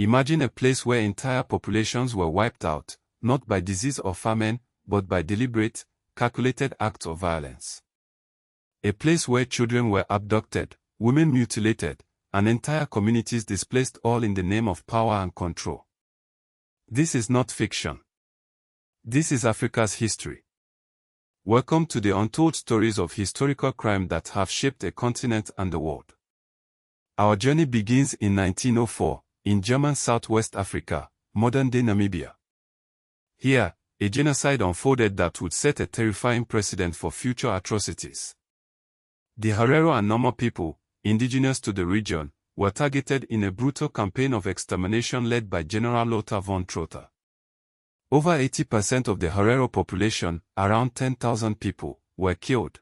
Imagine a place where entire populations were wiped out, not by disease or famine, but by deliberate, calculated acts of violence. A place where children were abducted, women mutilated, and entire communities displaced, all in the name of power and control. This is not fiction. This is Africa's history. Welcome to the untold stories of historical crime that have shaped a continent and the world. Our journey begins in 1904, in German Southwest Africa, modern-day Namibia. Here, a genocide unfolded that would set a terrifying precedent for future atrocities. The Herero and Nama people, indigenous to the region, were targeted in a brutal campaign of extermination led by General Lothar von Trotha. Over 80% of the Herero population, around 10,000 people, were killed.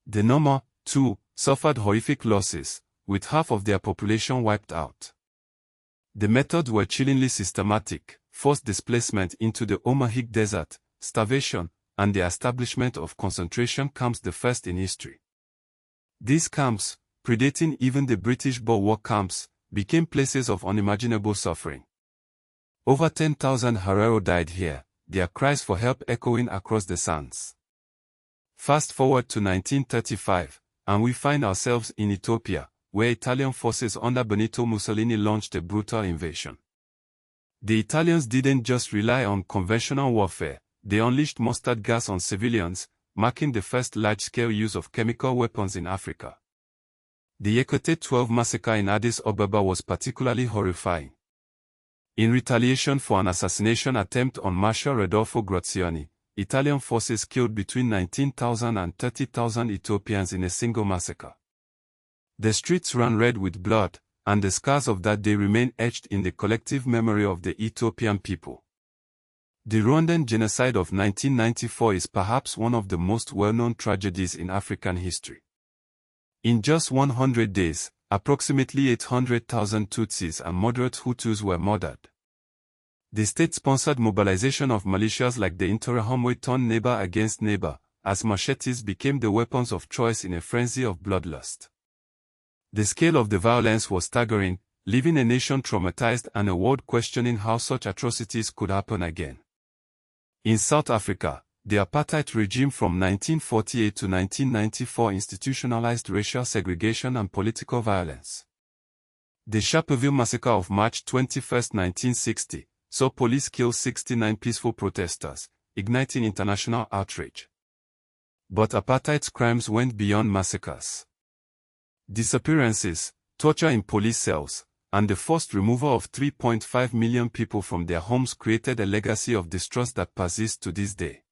The Nama, too, suffered horrific losses, with half of their population wiped out. The methods were chillingly systematic: forced displacement into the Omahig Desert, starvation, and the establishment of concentration camps, the first in history. These camps, predating even the British Boer War camps, became places of unimaginable suffering. Over 10,000 Herero died here, their cries for help echoing across the sands. Fast forward to 1935, and we find ourselves in Ethiopia, where Italian forces under Benito Mussolini launched a brutal invasion. The Italians didn't just rely on conventional warfare, they unleashed mustard gas on civilians, marking the first large-scale use of chemical weapons in Africa. The Yekate 12 massacre in Addis Ababa was particularly horrifying. In retaliation for an assassination attempt on Marshal Rodolfo Graziani, Italian forces killed between 19,000 and 30,000 Ethiopians in a single massacre. The streets ran red with blood, and the scars of that day remain etched in the collective memory of the Ethiopian people. The Rwandan genocide of 1994 is perhaps one of the most well-known tragedies in African history. In just 100 days, approximately 800,000 Tutsis and moderate Hutus were murdered. The state-sponsored mobilization of militias like the Interahamwe turned neighbor against neighbor, as machetes became the weapons of choice in a frenzy of bloodlust. The scale of the violence was staggering, leaving a nation traumatized and a world questioning how such atrocities could happen again. In South Africa, the apartheid regime from 1948 to 1994 institutionalized racial segregation and political violence. The Sharpeville massacre of March 21, 1960, saw police kill 69 peaceful protesters, igniting international outrage. But apartheid's crimes went beyond massacres. Disappearances, torture in police cells, and the forced removal of 3.5 million people from their homes created a legacy of distrust that persists to this day.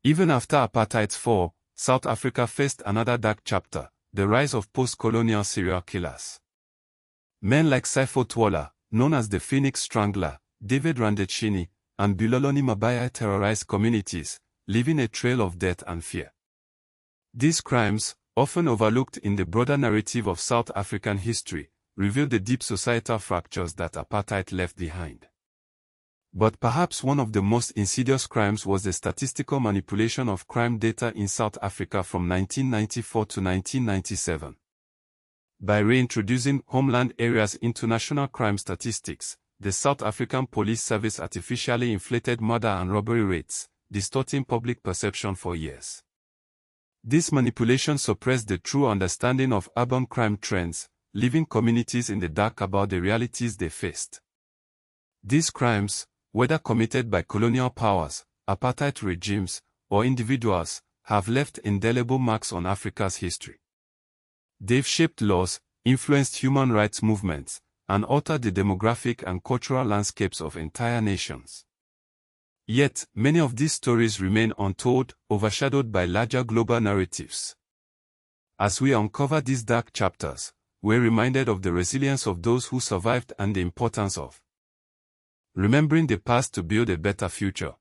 Even after apartheid's fall, South Africa faced another dark chapter: the rise of post-colonial serial killers. Men like Saifo Twala, known as the Phoenix Strangler, David Randechini, and Biloloni Mabaya terrorized communities, leaving a trail of death and fear. These crimes, often overlooked in the broader narrative of South African history, reveal the deep societal fractures that apartheid left behind. But perhaps one of the most insidious crimes was the statistical manipulation of crime data in South Africa from 1994 to 1997. By reintroducing homeland areas into national crime statistics, the South African Police Service artificially inflated murder and robbery rates, distorting public perception for years. This manipulation suppressed the true understanding of urban crime trends, leaving communities in the dark about the realities they faced. These crimes, whether committed by colonial powers, apartheid regimes, or individuals, have left indelible marks on Africa's history. They've shaped laws, influenced human rights movements, and altered the demographic and cultural landscapes of entire nations. Yet, many of these stories remain untold, overshadowed by larger global narratives. As we uncover these dark chapters, we're reminded of the resilience of those who survived and the importance of remembering the past to build a better future.